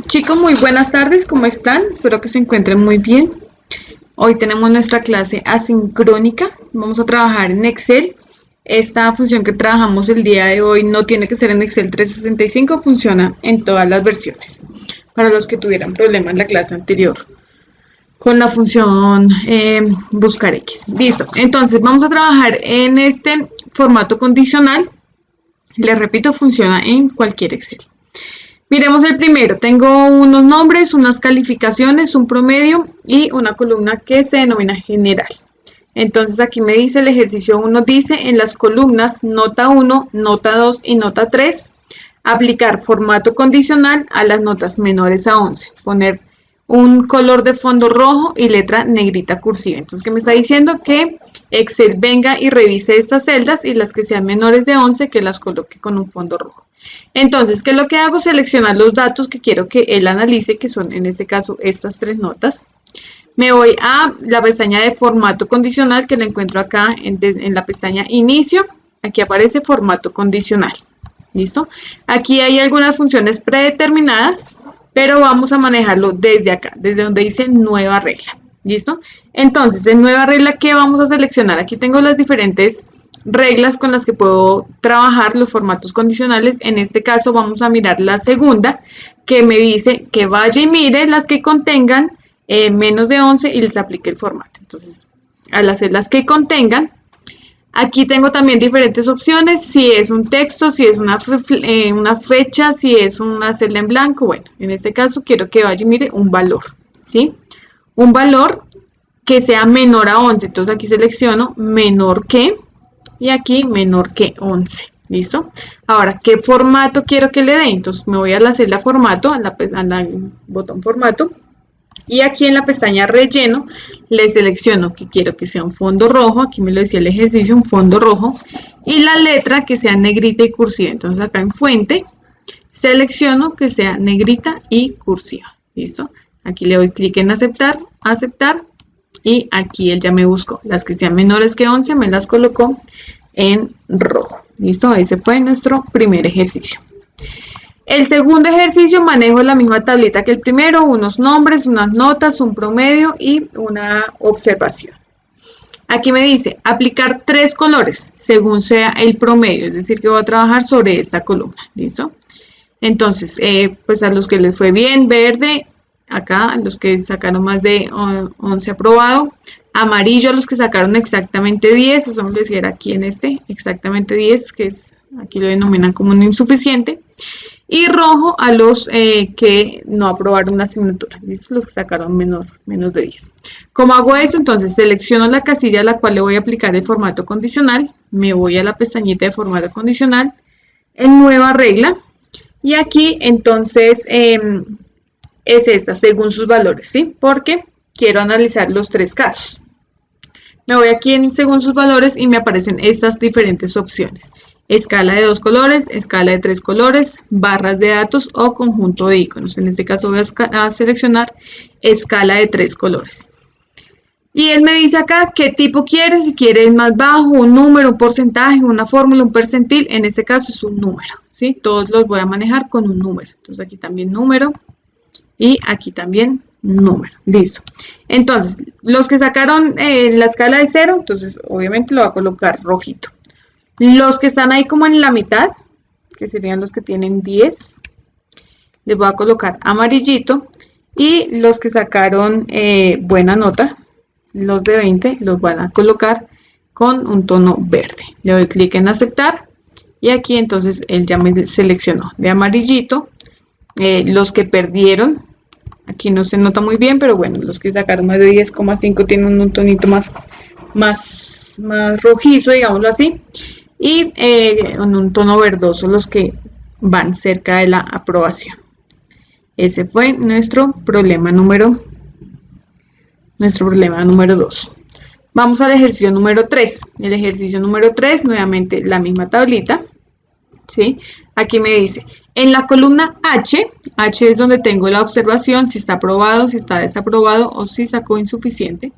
Chicos, muy buenas tardes, ¿cómo están? Espero que se encuentren muy bien. Hoy tenemos nuestra clase asincrónica. Vamos a trabajar en Excel. Esta función que trabajamos el día de hoy no tiene que ser en Excel 365, funciona en todas las versiones. Para los que tuvieran problemas en la clase anterior con la función buscar X. Listo, entonces vamos a trabajar en este formato condicional. Les repito, funciona en cualquier Excel. Miremos el primero, tengo unos nombres, unas calificaciones, un promedio y una columna que se denomina general. Entonces aquí me dice el ejercicio 1, dice en las columnas nota 1, nota 2 y nota 3, aplicar formato condicional a las notas menores a 11, poner un color de fondo rojo y letra negrita cursiva. Entonces, ¿qué me está diciendo? Que Excel venga y revise estas celdas y las que sean menores de 11 que las coloque con un fondo rojo. Entonces, ¿qué es lo que hago? Seleccionar los datos que quiero que él analice, que son en este caso estas tres notas. Me voy a la pestaña de formato condicional que la encuentro acá en la pestaña inicio. Aquí aparece formato condicional. ¿Listo? Aquí hay algunas funciones predeterminadas, pero vamos a manejarlo desde acá, desde donde dice nueva regla. ¿Listo? Entonces, en nueva regla, ¿qué vamos a seleccionar? Aquí tengo las diferentes reglas con las que puedo trabajar los formatos condicionales. En este caso vamos a mirar la segunda, que me dice que vaya y mire las que contengan menos de 11 y les aplique el formato. Entonces, al hacer las que contengan, aquí tengo también diferentes opciones, si es un texto, si es una fecha, si es una celda en blanco. Bueno, en este caso quiero que vaya y mire un valor, ¿sí? Un valor que sea menor a 11. Entonces aquí selecciono menor que, y aquí menor que 11. ¿Listo? Ahora, ¿qué formato quiero que le dé? Entonces me voy a la celda formato, al botón formato, y aquí en la pestaña relleno le selecciono que quiero que sea un fondo rojo. Aquí me lo decía el ejercicio, un fondo rojo, y la letra que sea negrita y cursiva. Entonces acá en fuente selecciono que sea negrita y cursiva. ¿Listo? Aquí le doy clic en aceptar, aceptar, y aquí él ya me buscó. Las que sean menores que 11 me las colocó en rojo. ¿Listo? Ese fue nuestro primer ejercicio. El segundo ejercicio manejo la misma tablita que el primero, unos nombres, unas notas, un promedio y una observación. Aquí me dice aplicar 3 colores según sea el promedio, es decir que voy a trabajar sobre esta columna. ¿Listo? Entonces, pues a los que les fue bien, verde, acá, a los que sacaron más de 11 aprobado, amarillo a los que sacaron exactamente 10, eso me lo decía aquí en este, exactamente 10, que es, aquí lo denominan como un insuficiente, y rojo a los que no aprobaron la asignatura, ¿listo? Los que sacaron menos de 10. ¿Cómo hago eso? Entonces selecciono la casilla a la cual le voy a aplicar el formato condicional, me voy a la pestañita de formato condicional, en nueva regla, y aquí entonces es esta, según sus valores, ¿sí? Porque quiero analizar los 3 casos. Me voy aquí en según sus valores y me aparecen estas diferentes opciones. Escala de 2 colores, escala de 3 colores, barras de datos o conjunto de iconos. En este caso voy a seleccionar escala de 3 colores. Y él me dice acá qué tipo quiere, si quiere más bajo, un número, un porcentaje, una fórmula, un percentil. En este caso es un número, ¿sí? Todos los voy a manejar con un número. Entonces aquí también número y aquí también número. Listo. Entonces, los que sacaron la escala de 0, entonces obviamente lo va a colocar rojito. Los que están ahí como en la mitad, que serían los que tienen 10, les voy a colocar amarillito. Y los que sacaron buena nota, los de 20, los van a colocar con un tono verde. Le doy clic en aceptar y aquí entonces él ya me seleccionó de amarillito. Los que perdieron, aquí no se nota muy bien, pero bueno, los que sacaron más de 10,5 tienen un tonito más rojizo, digámoslo así. Y en un tono verdoso los que van cerca de la aprobación. Ese fue nuestro problema número 2. Vamos al ejercicio número 3. El ejercicio número 3, nuevamente la misma tablita, ¿sí? Aquí me dice, en la columna H es donde tengo la observación, si está aprobado, si está desaprobado o si sacó insuficiente.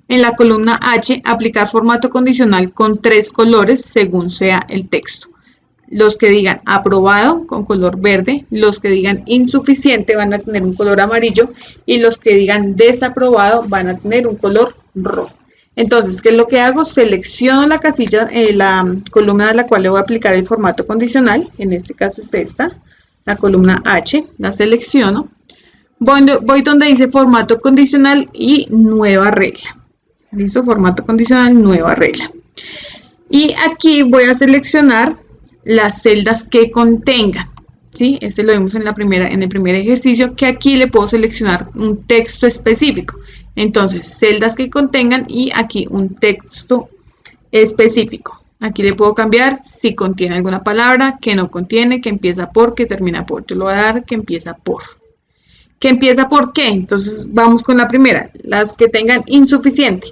En la columna H, aplicar formato condicional con 3 colores según sea el texto. los que digan aprobado con color verde, los que digan insuficiente van a tener un color amarillo y los que digan desaprobado van a tener un color rojo. Entonces, ¿qué es lo que hago? Selecciono la casilla, la columna a la cual le voy a aplicar el formato condicional, en este caso es esta, la columna H, la selecciono, voy donde dice formato condicional y nueva regla. Listo, formato condicional, nueva regla. Y aquí voy a seleccionar las celdas que contengan, ¿sí? Este lo vimos en el primer ejercicio, que aquí le puedo seleccionar un texto específico. Entonces, celdas que contengan y aquí un texto específico. Aquí le puedo cambiar si contiene alguna palabra, que no contiene, que empieza por, que termina por. Yo le voy a dar que empieza por. ¿Que empieza por qué? Entonces, vamos con la primera. Las que tengan insuficiente.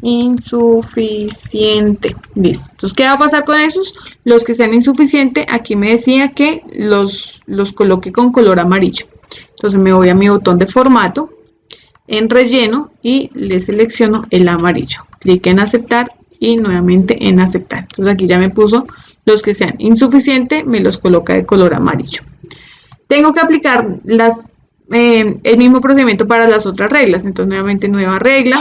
Insuficiente. Listo. Entonces, ¿qué va a pasar con esos? Los que sean insuficientes, aquí me decía que los coloque con color amarillo. Entonces, me voy a mi botón de formato, en relleno y le selecciono el amarillo. Clic en aceptar y nuevamente en aceptar. Entonces, aquí ya me puso los que sean insuficientes, me los coloca de color amarillo. Tengo que aplicar el mismo procedimiento para las otras reglas. Entonces, nuevamente nueva regla.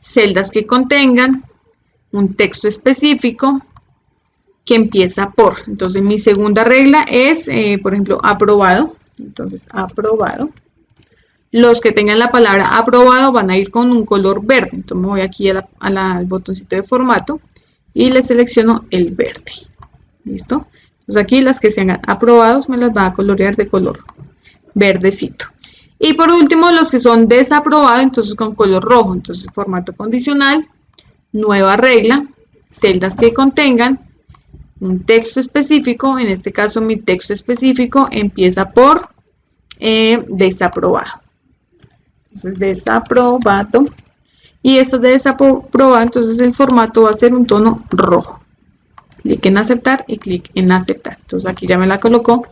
Celdas que contengan un texto específico que empieza por. Entonces, mi segunda regla es, por ejemplo, aprobado. Entonces, aprobado. Los que tengan la palabra aprobado van a ir con un color verde. Entonces, me voy aquí al botoncito de formato y le selecciono el verde. ¿Listo? Entonces, aquí las que sean aprobados me las va a colorear de color verdecito. Y por último, los que son desaprobados, entonces con color rojo. Entonces, formato condicional, nueva regla, celdas que contengan un texto específico. En este caso, mi texto específico empieza por desaprobado. Entonces, desaprobado. Y esto de desaprobado, entonces el formato va a ser un tono rojo. Clic en aceptar y clic en aceptar. Entonces, aquí ya me la colocó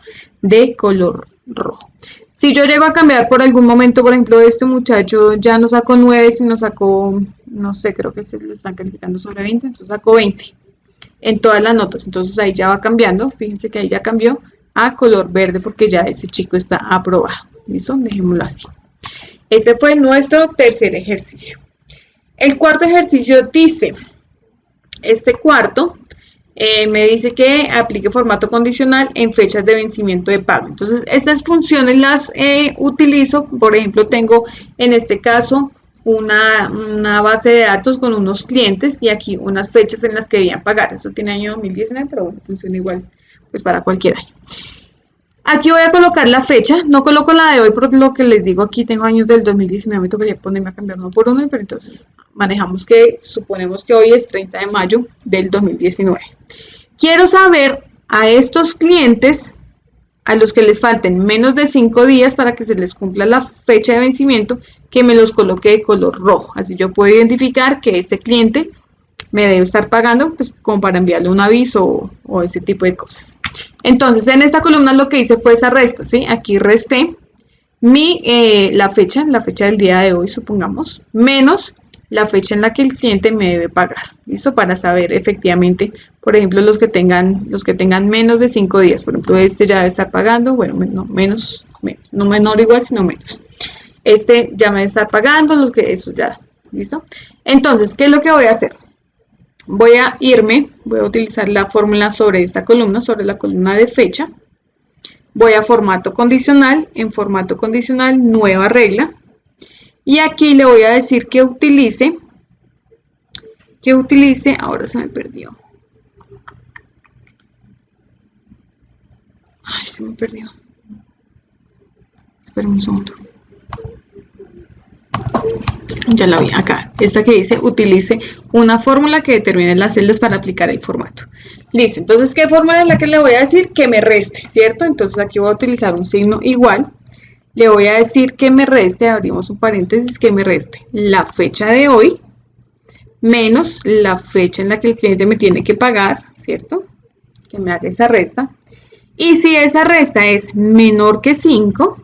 de color rojo. Si yo llego a cambiar por algún momento, por ejemplo, este muchacho ya no sacó 9, sino sacó, no sé, creo que se lo están calificando sobre 20, entonces sacó 20 en todas las notas. Entonces ahí ya va cambiando, fíjense que ahí ya cambió a color verde porque ya ese chico está aprobado. ¿Listo? Dejémoslo así. Ese fue nuestro tercer ejercicio. El cuarto ejercicio dice, este cuarto me dice que aplique formato condicional en fechas de vencimiento de pago. Entonces, estas funciones las utilizo, por ejemplo, tengo en este caso una base de datos con unos clientes y aquí unas fechas en las que debían pagar. Esto tiene año 2019, pero bueno, funciona igual pues para cualquier año. Aquí voy a colocar la fecha, no coloco la de hoy por lo que les digo, aquí tengo años del 2019, me tocaría ponerme a cambiar uno por uno, pero entonces manejamos que suponemos que hoy es 30 de mayo del 2019. Quiero saber a estos clientes a los que les falten menos de 5 días para que se les cumpla la fecha de vencimiento, que me los coloque de color rojo. Así yo puedo identificar que este cliente me debe estar pagando, pues como para enviarle un aviso o ese tipo de cosas. Entonces, en esta columna lo que hice fue esa resta, ¿sí? Aquí resté la fecha del día de hoy, supongamos, menos la fecha en la que el cliente me debe pagar. ¿Listo? Para saber efectivamente, por ejemplo, los que tengan menos de 5 días. Por ejemplo, este ya debe estar pagando, bueno, no menos, no menor igual, sino menos. Este ya me debe estar pagando, eso ya, ¿listo? Entonces, ¿qué es lo que voy a hacer? Voy a utilizar la fórmula sobre esta columna, sobre la columna de fecha. Voy a formato condicional, en formato condicional, nueva regla. Y aquí le voy a decir que utilice, ahora se me perdió. Ay, se me perdió. Espera un segundo. Ya la vi acá, esta que dice utilice una fórmula que determine las celdas para aplicar el formato. Listo, entonces ¿qué fórmula es la que le voy a decir? Que me reste, ¿cierto? Entonces aquí voy a utilizar un signo igual. Le voy a decir que me reste, abrimos un paréntesis, que me reste la fecha de hoy menos la fecha en la que el cliente me tiene que pagar, ¿cierto? Que me haga esa resta. Y si esa resta es menor que 5,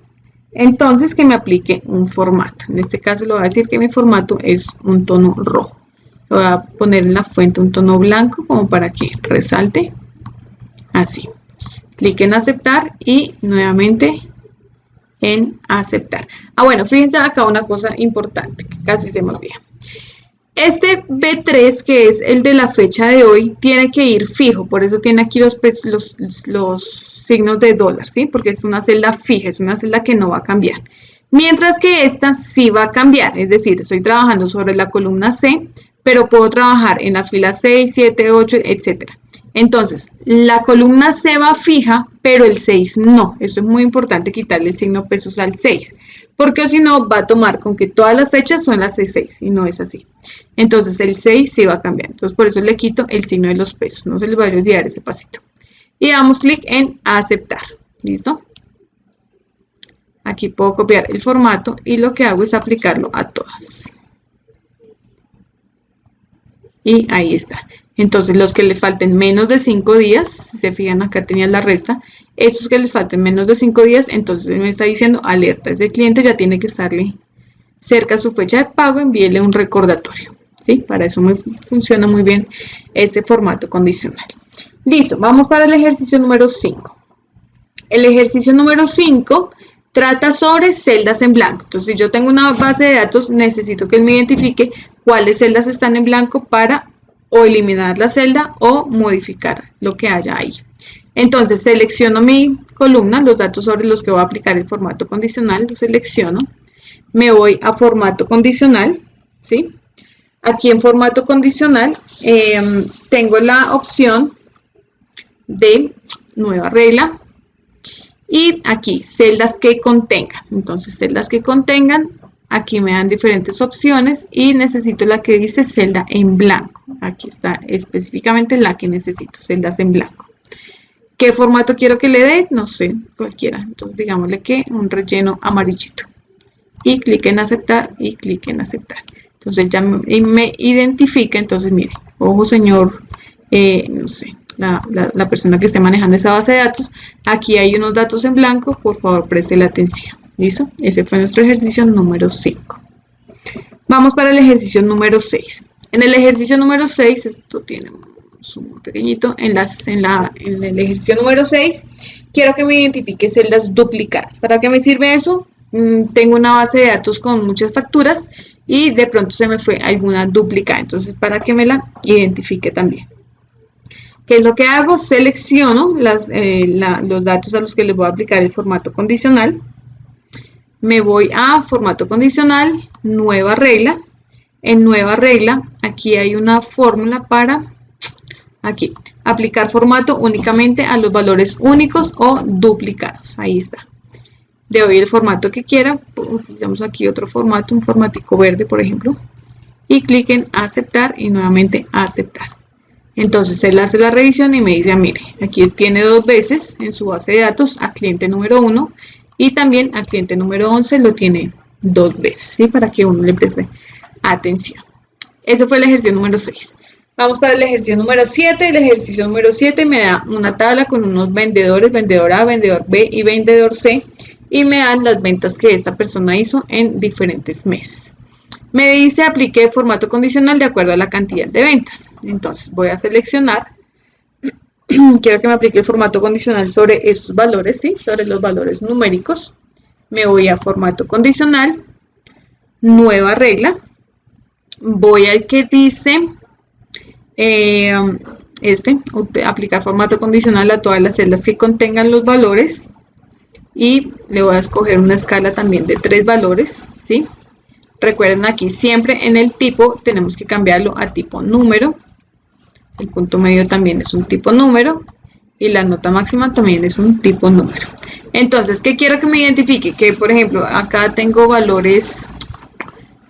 entonces que me aplique un formato. En este caso le voy a decir que mi formato es un tono rojo. Voy a poner en la fuente un tono blanco como para que resalte. Así. Clic en aceptar y nuevamente en aceptar. Bueno, fíjense acá una cosa importante que casi se me olvida. Este B3, que es el de la fecha de hoy, tiene que ir fijo, por eso tiene aquí los signos de dólar, ¿sí? Porque es una celda fija, es una celda que no va a cambiar. Mientras que esta sí va a cambiar, es decir, estoy trabajando sobre la columna C, pero puedo trabajar en la fila 6, 7, 8, etc. Entonces, la columna C va fija, pero el 6 no. Eso es muy importante, quitarle el signo pesos al 6, porque si no va a tomar con que todas las fechas son las 6 y no es así. Entonces, el 6 sí va a cambiar. Entonces, por eso le quito el signo de los pesos. No se les vaya a olvidar ese pasito. Y damos clic en aceptar. ¿Listo? Aquí puedo copiar el formato y lo que hago es aplicarlo a todas. Y ahí está. Entonces, los que le falten menos de 5 días, si se fijan acá tenía la resta, esos que le falten menos de 5 días, entonces me está diciendo alerta. Ese cliente ya tiene que estarle cerca a su fecha de pago, envíele un recordatorio. ¿Sí? Para eso funciona muy bien este formato condicional. Listo, vamos para el ejercicio número 5. El ejercicio número 5 trata sobre celdas en blanco. Entonces, si yo tengo una base de datos, necesito que él me identifique cuáles celdas están en blanco para o eliminar la celda o modificar lo que haya ahí. Entonces, selecciono mi columna, los datos sobre los que voy a aplicar el formato condicional, lo selecciono. Me voy a formato condicional, ¿sí? Aquí en formato condicional tengo la opción de nueva regla y aquí celdas que contengan. Entonces, celdas que contengan, aquí me dan diferentes opciones y necesito la que dice celda en blanco. Aquí está específicamente la que necesito, celdas en blanco. ¿Qué formato quiero que le dé? No sé, cualquiera. Entonces, digámosle que un relleno amarillito. Y clic en aceptar y clic en aceptar. Entonces ya me identifica. Entonces, mire, ojo señor, no sé, la persona que esté manejando esa base de datos. Aquí hay unos datos en blanco, por favor preste la atención. ¿Listo? Ese fue nuestro ejercicio número 5. Vamos para el ejercicio número 6. En el ejercicio número 6, esto tiene un zoom pequeñito, en el ejercicio número 6, quiero que me identifique celdas duplicadas. ¿Para qué me sirve eso? Tengo una base de datos con muchas facturas y de pronto se me fue alguna duplicada. Entonces, para que me la identifique también. ¿Qué es lo que hago? Selecciono los datos a los que les voy a aplicar el formato condicional. Me voy a formato condicional, nueva regla. En nueva regla, aquí hay una fórmula para, aquí, aplicar formato únicamente a los valores únicos o duplicados. Ahí está. Le doy el formato que quiera. Utilizamos aquí otro formato, un formatico verde, por ejemplo. Y clic en aceptar y nuevamente aceptar. Entonces él hace la revisión y me dice, mire, aquí tiene 2 veces en su base de datos a cliente número 1 y también al cliente número 11 lo tiene 2 veces, ¿sí? Para que uno le preste atención. Ese fue el ejercicio número 6. Vamos para el ejercicio número 7. El ejercicio número 7 me da una tabla con unos vendedores, vendedor A, vendedor B y vendedor C. Y me dan las ventas que esta persona hizo en diferentes meses. Me dice aplique formato condicional de acuerdo a la cantidad de ventas. Entonces voy a seleccionar. Quiero que me aplique el formato condicional sobre estos valores, ¿sí? Sobre los valores numéricos. Me voy a formato condicional, nueva regla. Voy al que dice aplicar formato condicional a todas las celdas que contengan los valores. Y le voy a escoger una escala también de 3 valores, ¿sí? Recuerden aquí siempre en el tipo tenemos que cambiarlo a tipo número. El punto medio también es un tipo número. Y la nota máxima también es un tipo número. Entonces, ¿qué quiero que me identifique? Que por ejemplo acá tengo valores,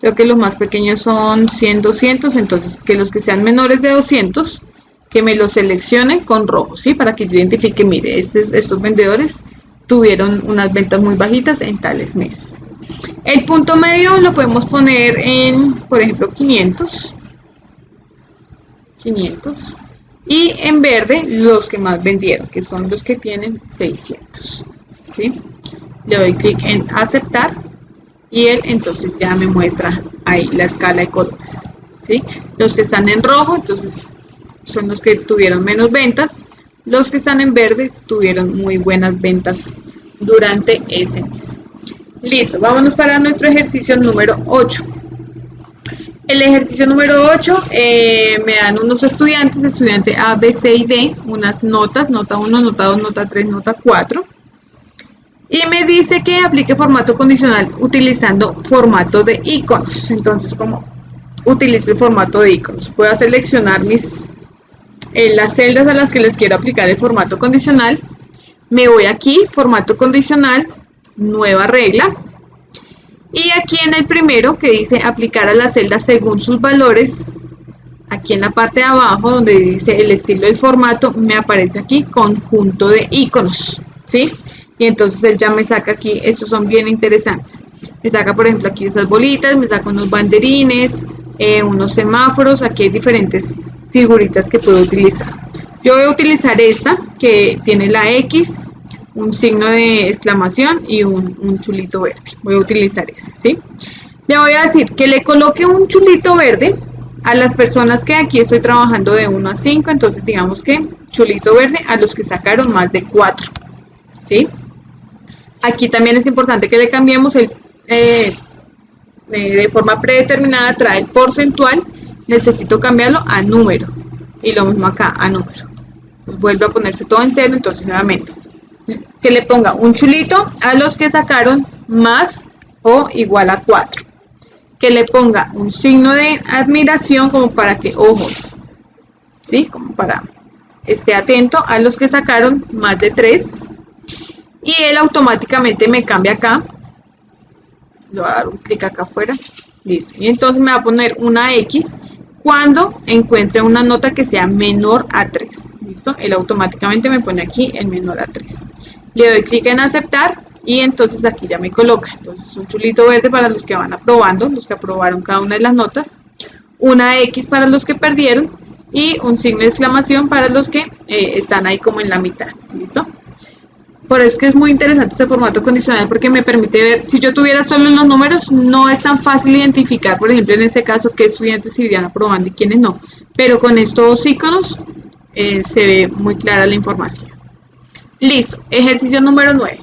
creo que los más pequeños son 100, 200. Entonces que los que sean menores de 200, que me los seleccione con rojo, ¿sí? Para que yo identifique, mire, estos vendedores tuvieron unas ventas muy bajitas en tales meses. El punto medio lo podemos poner en, por ejemplo, 500. Y en verde los que más vendieron, que son los que tienen 600. ¿Sí? Le doy clic en aceptar y él entonces ya me muestra ahí la escala de colores. ¿sí? Los que están en rojo, entonces son los que tuvieron menos ventas. Los que están en verde tuvieron muy buenas ventas durante ese mes. Listo, vámonos para nuestro ejercicio número 8. El ejercicio número 8 me dan unos estudiantes, estudiante A, B, C y D, unas notas, nota 1, nota 2, nota 3, nota 4. Y me dice que aplique formato condicional utilizando formato de iconos. Entonces, ¿cómo utilizo el formato de iconos? Voy a seleccionar las celdas a las que les quiero aplicar el formato condicional. Me voy aquí, formato condicional, nueva regla. Y aquí en el primero que dice aplicar a las celdas según sus valores, aquí en la parte de abajo donde dice el estilo del formato, me aparece aquí conjunto de iconos, ¿sí? Y entonces él ya me saca aquí, estos son bien interesantes. Me saca por ejemplo aquí estas bolitas, me saca unos banderines, unos semáforos, aquí hay diferentes figuritas que puedo utilizar. Yo voy a utilizar esta que tiene la X, un signo de exclamación y un chulito verde. Voy a utilizar ese, ¿sí? Le voy a decir que le coloque un chulito verde a las personas que aquí estoy trabajando de 1 a 5, entonces digamos que chulito verde a los que sacaron más de 4, ¿sí? Aquí también es importante que le cambiemos de forma predeterminada, trae el porcentual, necesito cambiarlo a número, y lo mismo acá, a número. Pues vuelve a ponerse todo en cero, entonces nuevamente, que le ponga un chulito a los que sacaron más o igual a 4. Que le ponga un signo de admiración como para que, ojo, ¿sí? Como para esté atento a los que sacaron más de 3. Y él automáticamente me cambia acá. Le voy a dar un clic acá afuera. Listo. Y entonces me va a poner una X cuando encuentre una nota que sea menor a 3. ¿Listo? Él automáticamente me pone aquí el menor a 3. Le doy clic en aceptar y entonces aquí ya me coloca. Entonces un chulito verde para los que van aprobando, los que aprobaron cada una de las notas. Una X para los que perdieron y un signo de exclamación para los que están ahí como en la mitad. ¿Listo? Por eso es que es muy interesante este formato condicional porque me permite ver, si yo tuviera solo los números, no es tan fácil identificar, por ejemplo, en este caso, qué estudiantes irían aprobando y quiénes no. Pero con estos iconos se ve muy clara la información. Listo, ejercicio número 9.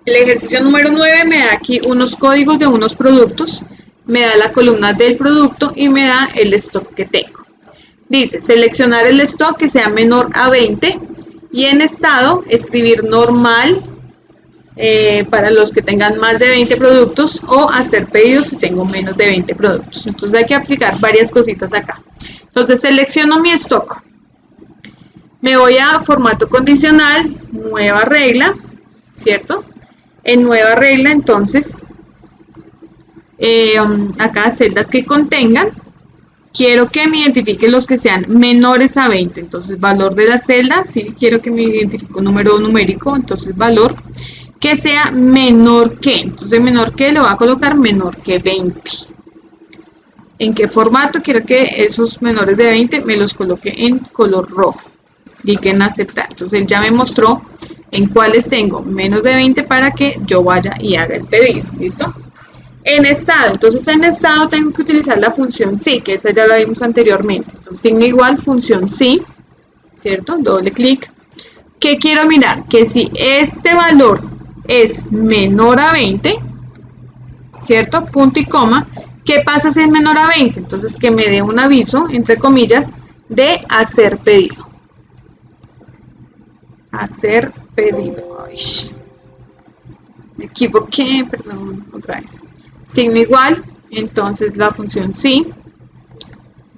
El ejercicio número 9 me da aquí unos códigos de unos productos, me da la columna del producto y me da el stock que tengo. Dice, seleccionar el stock que sea menor a 20 y en estado escribir normal para los que tengan más de 20 productos o hacer pedidos si tengo menos de 20 productos. Entonces hay que aplicar varias cositas acá. Entonces selecciono mi stock. Me voy a formato condicional, nueva regla, ¿cierto? En nueva regla, entonces, acá celdas que contengan, quiero que me identifique los que sean menores a 20. Entonces, valor de la celda, sí, quiero que me identifique un número numérico, entonces valor que sea menor que. Entonces, menor que le voy a colocar menor que 20. ¿En qué formato? Quiero que esos menores de 20 me los coloque en color rojo. Clic en aceptar. Entonces él ya me mostró en cuáles tengo menos de 20 para que yo vaya y haga el pedido. ¿Listo? En estado. Entonces en estado tengo que utilizar la función sí, que esa ya la vimos anteriormente. Entonces signo igual, función sí, ¿cierto? Doble clic. ¿Qué quiero mirar? Que si este valor es menor a 20, ¿cierto? Punto y coma. ¿Qué pasa si es menor a 20? Entonces que me dé un aviso, entre comillas, de hacer pedido. Hacer pedido. Ay, me equivoqué, perdón, otra vez. Signo igual, entonces la función sí.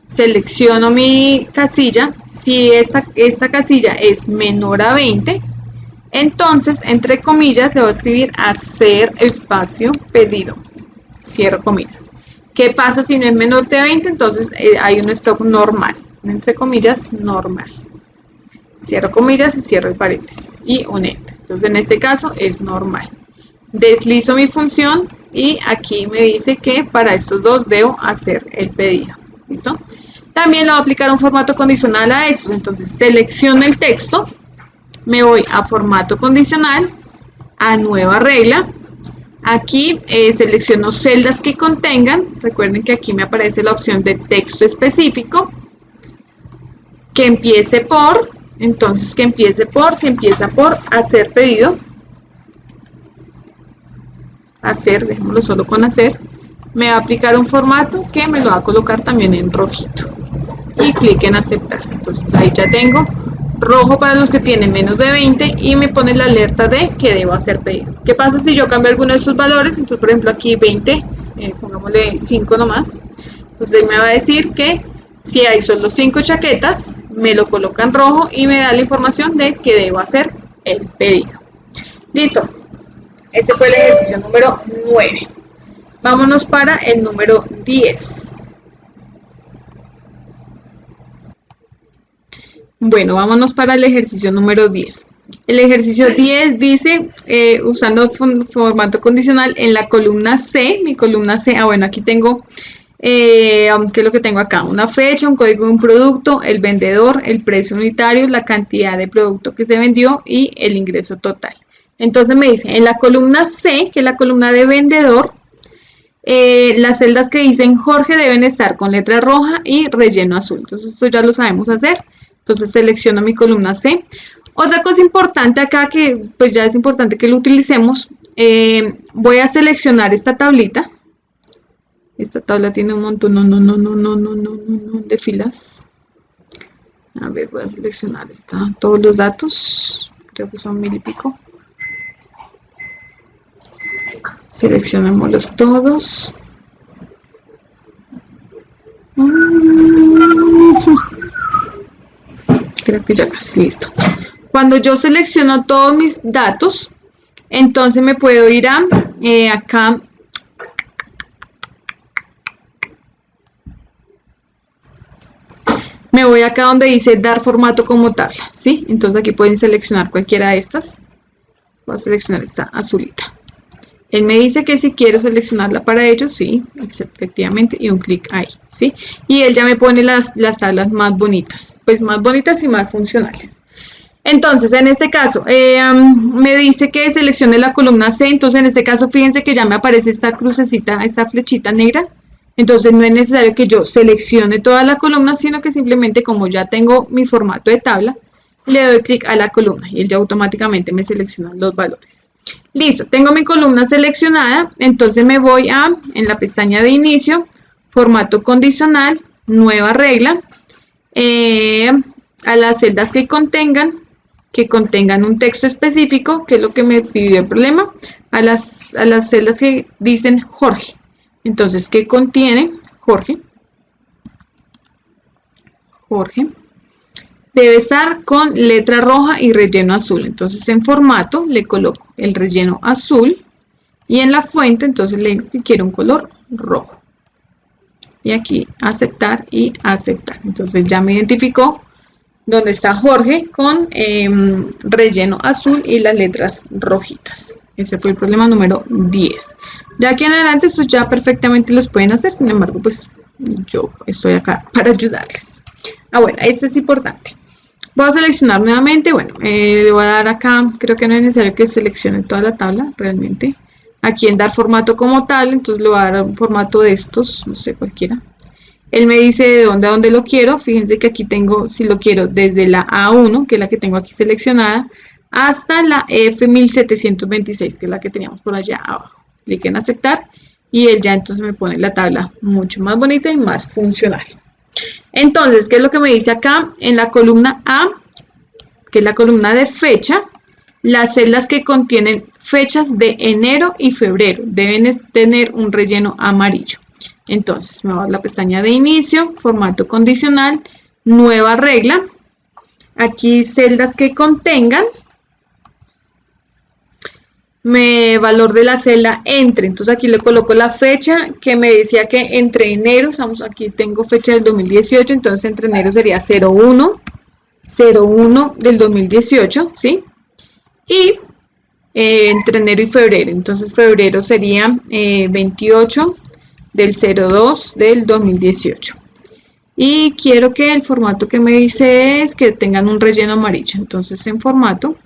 Selecciono mi casilla. Si esta casilla es menor a 20, entonces, entre comillas, le voy a escribir hacer espacio pedido. Cierro comillas. ¿Qué pasa si no es menor de 20? Entonces hay un stock normal. Entre comillas, normal. Cierro comillas y cierro el paréntesis y un enter. Entonces en este caso es normal. Deslizo mi función y aquí me dice que para estos dos debo hacer el pedido. ¿Listo? También le voy a aplicar un formato condicional a estos. Entonces selecciono el texto, me voy a formato condicional, a nueva regla, Aquí selecciono celdas que contengan, recuerden que aquí me aparece la opción de texto específico, que empiece por, entonces que empiece por, si empieza por hacer pedido, hacer, dejémoslo solo con hacer, me va a aplicar un formato que me lo va a colocar también en rojito y clic en aceptar. Entonces ahí ya tengo rojo para los que tienen menos de 20 y me pone la alerta de que debo hacer pedido. ¿Qué pasa si yo cambio alguno de sus valores? Entonces, por ejemplo, aquí 20, pongámosle 5 nomás. Entonces me va a decir que si hay solo 5 chaquetas, me lo coloca en rojo y me da la información de que debo hacer el pedido. Listo. Ese fue el ejercicio número 9. Vámonos para el número 10. Bueno, vámonos para el ejercicio número 10. El ejercicio 10 dice, usando formato condicional, en la columna C, mi columna C, bueno, aquí tengo, ¿qué es lo que tengo acá? Una fecha, un código de un producto, el vendedor, el precio unitario, la cantidad de producto que se vendió y el ingreso total. Entonces me dice, en la columna C, que es la columna de vendedor, las celdas que dicen Jorge deben estar con letra roja y relleno azul. Entonces esto ya lo sabemos hacer. Entonces selecciono mi columna C. Otra cosa importante acá que pues ya es importante que lo utilicemos. Voy a seleccionar esta tablita. Esta tabla tiene un montón de filas. A ver, voy a seleccionar todos los datos. Creo que son 1000 y pico. Seleccionémoslos todos. Creo que ya casi listo. Cuando yo selecciono todos mis datos, entonces me puedo ir a acá. Me voy acá donde dice dar formato como tabla, ¿sí? Entonces aquí pueden seleccionar cualquiera de estas. Voy a seleccionar esta azulita. Él me dice que si quiero seleccionarla para ellos, sí, efectivamente, y un clic ahí, ¿sí? Y él ya me pone las tablas más bonitas, pues más bonitas y más funcionales. Entonces, en este caso, me dice que seleccione la columna C, entonces en este caso, fíjense que ya me aparece esta crucecita, esta flechita negra. Entonces, no es necesario que yo seleccione toda la columna, sino que simplemente, como ya tengo mi formato de tabla, le doy clic a la columna y él ya automáticamente me selecciona los valores. Listo, tengo mi columna seleccionada, entonces me voy en la pestaña de inicio, formato condicional, nueva regla, a las celdas que contengan un texto específico, que es lo que me pidió el problema, a las celdas que dicen Jorge. Entonces, ¿qué contiene Jorge? Jorge. Debe estar con letra roja y relleno azul. Entonces en formato le coloco el relleno azul y en la fuente entonces le digo que quiero un color rojo. Y aquí aceptar y aceptar. Entonces ya me identificó donde está Jorge con relleno azul y las letras rojitas. Ese fue el problema número 10. De aquí en adelante estos ya perfectamente los pueden hacer, sin embargo pues yo estoy acá para ayudarles. Bueno, este es importante. Voy a seleccionar nuevamente, bueno, le voy a dar acá, creo que no es necesario que seleccione toda la tabla, realmente. Aquí en dar formato como tal, entonces le voy a dar un formato de estos, no sé, cualquiera. Él me dice de dónde a dónde lo quiero, fíjense que aquí tengo, si lo quiero, desde la A1, que es la que tengo aquí seleccionada, hasta la F1726, que es la que teníamos por allá abajo. Clic en aceptar y él ya entonces me pone la tabla mucho más bonita y más funcional. Entonces, ¿qué es lo que me dice acá? En la columna A, que es la columna de fecha, las celdas que contienen fechas de enero y febrero deben tener un relleno amarillo. Entonces, me voy a la pestaña de inicio, formato condicional, nueva regla. Aquí celdas que contengan valor de la celda entre, entonces aquí le coloco la fecha que me decía que entre enero, aquí tengo fecha del 2018, entonces entre enero sería 01 del 2018, ¿sí? Y entre enero y febrero, entonces febrero sería 28 del 02 del 2018. Y quiero que el formato que me dice es que tengan un relleno amarillo, entonces en formato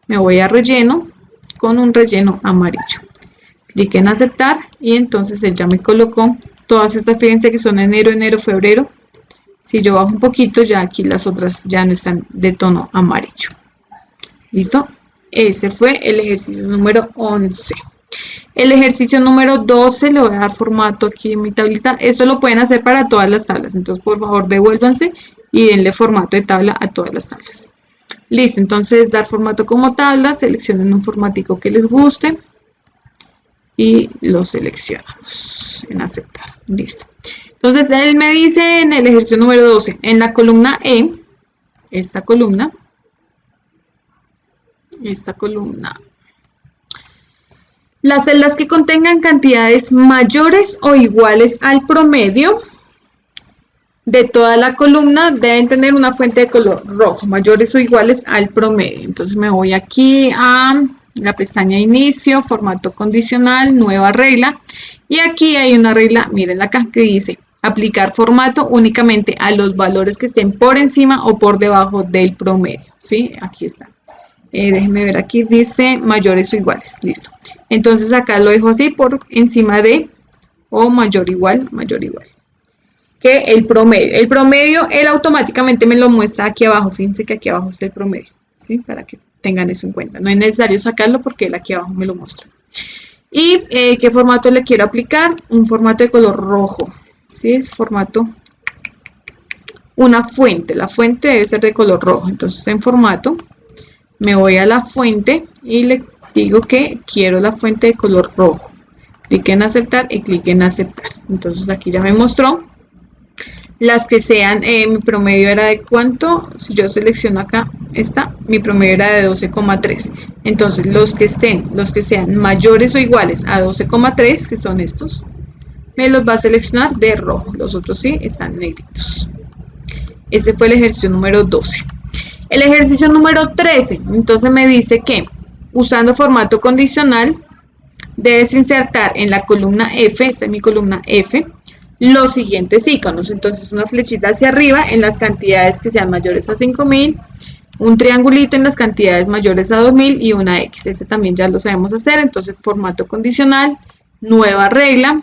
me voy a relleno, con un relleno amarillo. clic en aceptar y entonces él ya me colocó todas estas, fíjense que son enero, febrero. Si yo bajo un poquito, ya aquí las otras ya no están de tono amarillo. ¿Listo? Ese fue el ejercicio número 11. El ejercicio número 12, le voy a dar formato aquí en mi tablita. Esto lo pueden hacer para todas las tablas, entonces por favor devuélvanse y denle formato de tabla a todas las tablas. Listo, entonces dar formato como tabla, seleccionen un formatico que les guste y lo seleccionamos en aceptar. Listo. Entonces él me dice en el ejercicio número 12, en la columna E, esta columna, las celdas que contengan cantidades mayores o iguales al promedio de toda la columna deben tener una fuente de color rojo, mayores o iguales al promedio. Entonces me voy aquí a la pestaña inicio, formato condicional, nueva regla. Y aquí hay una regla, miren acá, que dice aplicar formato únicamente a los valores que estén por encima o por debajo del promedio. ¿Sí? Aquí está. Déjenme ver aquí, dice mayores o iguales. Listo. Entonces acá lo dejo así por encima de o mayor o igual que el promedio. El promedio, él automáticamente me lo muestra aquí abajo. Fíjense que aquí abajo está el promedio, ¿sí? Para que tengan eso en cuenta. No es necesario sacarlo porque él aquí abajo me lo muestra. ¿Y qué formato le quiero aplicar? Un formato de color rojo, ¿sí? Es formato, una fuente. La fuente debe ser de color rojo. Entonces en formato me voy a la fuente y le digo que quiero la fuente de color rojo. Clic en aceptar y clic en aceptar. Entonces aquí ya me mostró las que sean, mi promedio era de cuánto, si yo selecciono acá, mi promedio era de 12,3. Entonces los que sean mayores o iguales a 12,3, que son estos, me los va a seleccionar de rojo. Los otros sí están negritos. Ese fue el ejercicio número 12. El ejercicio número 13, entonces me dice que usando formato condicional, debes insertar en la columna F, esta es mi columna F, los siguientes iconos. Entonces una flechita hacia arriba en las cantidades que sean mayores a 5000, un triangulito en las cantidades mayores a 2000 y una X. Este también ya lo sabemos hacer. Entonces formato condicional, nueva regla,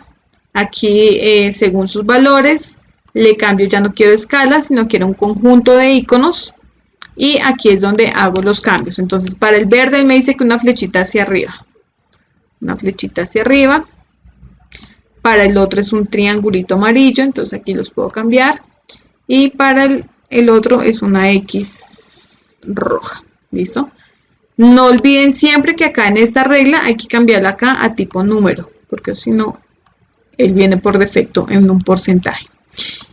aquí según sus valores, le cambio, ya no quiero escalas, sino quiero un conjunto de iconos. Y aquí es donde hago los cambios. Entonces para el verde me dice que una flechita hacia arriba. Una flechita hacia arriba. Para el otro es un triangulito amarillo. Entonces aquí los puedo cambiar. Y para el otro es una X roja. ¿Listo? No olviden siempre que acá en esta regla hay que cambiarla acá a tipo número. Porque si no, él viene por defecto en un porcentaje.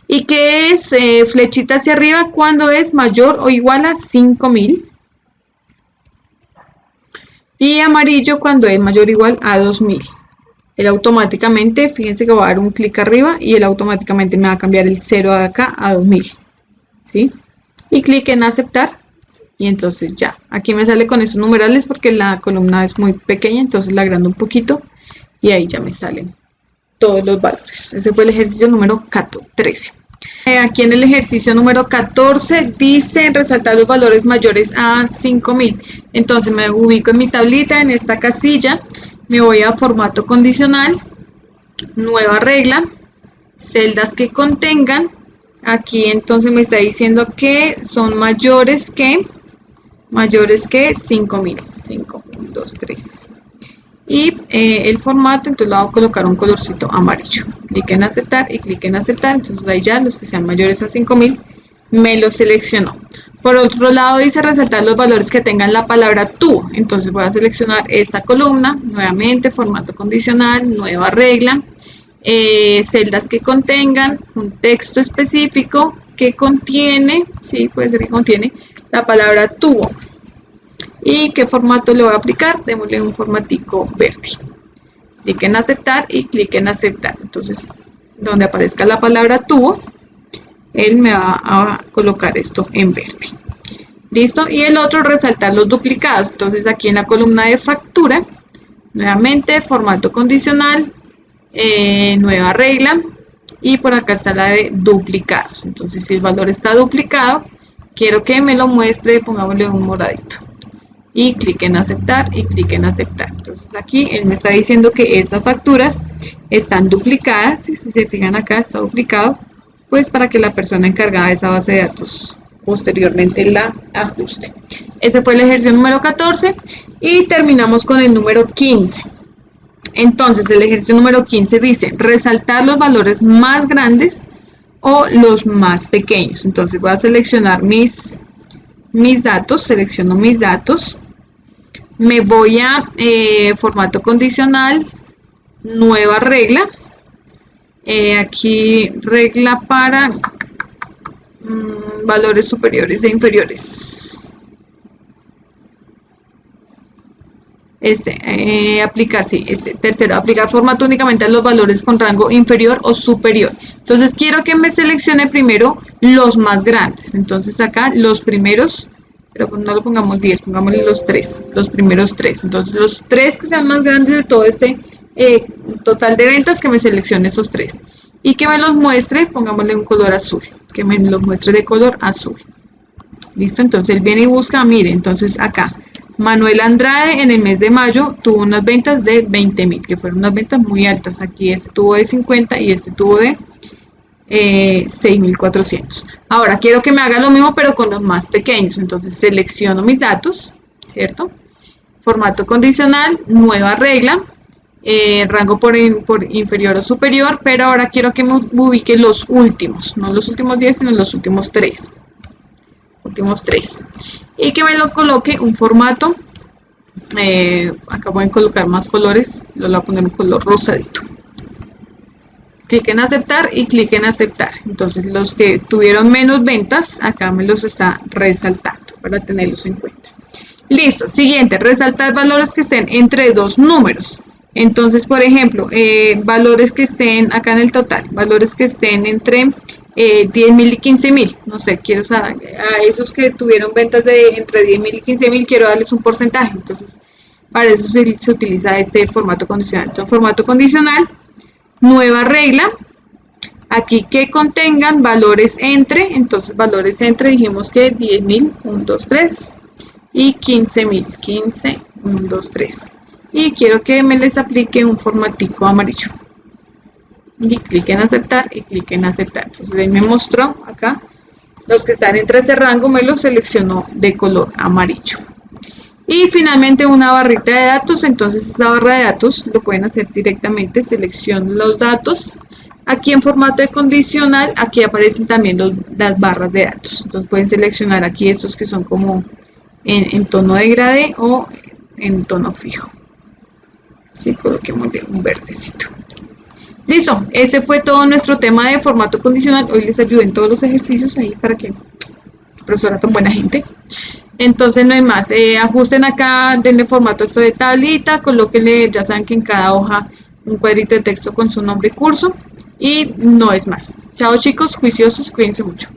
¿Y qué es flechita hacia arriba? Cuando es mayor o igual a 5000. Y amarillo cuando es mayor o igual a 2000. Él automáticamente, fíjense que va a dar un clic arriba y él automáticamente me va a cambiar el 0 de acá a 2000. ¿Sí? Y clic en aceptar. Y entonces ya. Aquí me sale con esos numerales porque la columna es muy pequeña. Entonces la agrando un poquito. Y ahí ya me salen todos los valores. Ese fue el ejercicio número 13. Aquí en el ejercicio número 14 dice resaltar los valores mayores a 5000. Entonces me ubico en mi tablita, en esta casilla, me voy a formato condicional, nueva regla, celdas que contengan. Aquí entonces me está diciendo que son mayores que 5000. 5, 1, 2, 3. Y el formato, entonces le voy a colocar un colorcito amarillo. Clic en aceptar y clic en aceptar. Entonces ahí ya los que sean mayores a 5000 me los seleccionó. Por otro lado dice resaltar los valores que tengan la palabra tuvo. Entonces voy a seleccionar esta columna, nuevamente formato condicional, nueva regla, celdas que contengan un texto específico que contiene, sí, puede ser que contiene la palabra tuvo. ¿Y qué formato le voy a aplicar? Démosle un formatico verde. Clic en aceptar y clic en aceptar. Entonces, donde aparezca la palabra tuvo, él me va a colocar esto en verde. ¿Listo? Y el otro, resaltar los duplicados. Entonces, aquí en la columna de factura, nuevamente, formato condicional, nueva regla. Y por acá está la de duplicados. Entonces, si el valor está duplicado, quiero que me lo muestre, pongámosle un moradito. y clic en aceptar y clic en aceptar. Entonces aquí él me está diciendo que estas facturas están duplicadas, y si se fijan acá está duplicado, pues para que la persona encargada de esa base de datos posteriormente la ajuste. Ese fue el ejercicio número 14 y terminamos con el número 15. Entonces el ejercicio número 15 dice resaltar los valores más grandes o los más pequeños. Entonces voy a seleccionar mis datos, selecciono mis datos, me voy a formato condicional, nueva regla, aquí regla para valores superiores e inferiores. Aplicar, sí, tercero, aplicar formato únicamente a los valores con rango inferior o superior. Entonces quiero que me seleccione primero los más grandes. Entonces acá los primeros, pero no lo pongamos 10, pongámosle los primeros 3. Entonces los 3 que sean más grandes de todo este total de ventas, que me seleccione esos 3. Y que me los muestre, pongámosle un color azul, que me los muestre de color azul. Listo, entonces él viene y busca, mire, entonces acá. Manuel Andrade en el mes de mayo tuvo unas ventas de 20.000, que fueron unas ventas muy altas. Aquí este tuvo de 50 y este tuvo de 6.400. Ahora quiero que me haga lo mismo pero con los más pequeños. Entonces selecciono mis datos, ¿cierto? Formato condicional, nueva regla, rango por inferior o superior, pero ahora quiero que me ubique los últimos, no los últimos 10, sino los últimos 3. Y que me lo coloque un formato, acá voy a colocar más colores, lo voy a poner un color rosadito. Clic en aceptar y clic en aceptar. Entonces los que tuvieron menos ventas, acá me los está resaltando para tenerlos en cuenta. Listo, siguiente, resaltar valores que estén entre dos números. Entonces, por ejemplo, valores que estén acá en el total, valores que estén entre 10.000 y 15.000, no sé, quiero saber, a esos que tuvieron ventas de entre 10.000 y 15.000 quiero darles un porcentaje. Entonces para eso se utiliza este formato condicional. Entonces formato condicional, nueva regla, aquí que contengan valores entre, entonces valores entre dijimos que 10.000, 1, 2, 3 y 15.000, 15, 1, 2, 3 y quiero que me les aplique un formatico amarillo. Y clic en aceptar y clic en aceptar. Entonces él me mostró acá los que están entre ese rango, me los seleccionó de color amarillo. Y finalmente una barrita de datos. Entonces esta barra de datos lo pueden hacer directamente, selecciono los datos. Aquí en formato de condicional, aquí aparecen también las barras de datos. Entonces pueden seleccionar aquí estos que son como en tono degradé o en tono fijo. Sí, coloquémosle un verdecito. Listo, ese fue todo nuestro tema de formato condicional. Hoy les ayudé en todos los ejercicios ahí para que profesora tan buena gente. Entonces no hay más, ajusten acá, denle formato esto de tablita, colóquenle, ya saben que en cada hoja un cuadrito de texto con su nombre y curso y no es más. Chao chicos, juiciosos, cuídense mucho.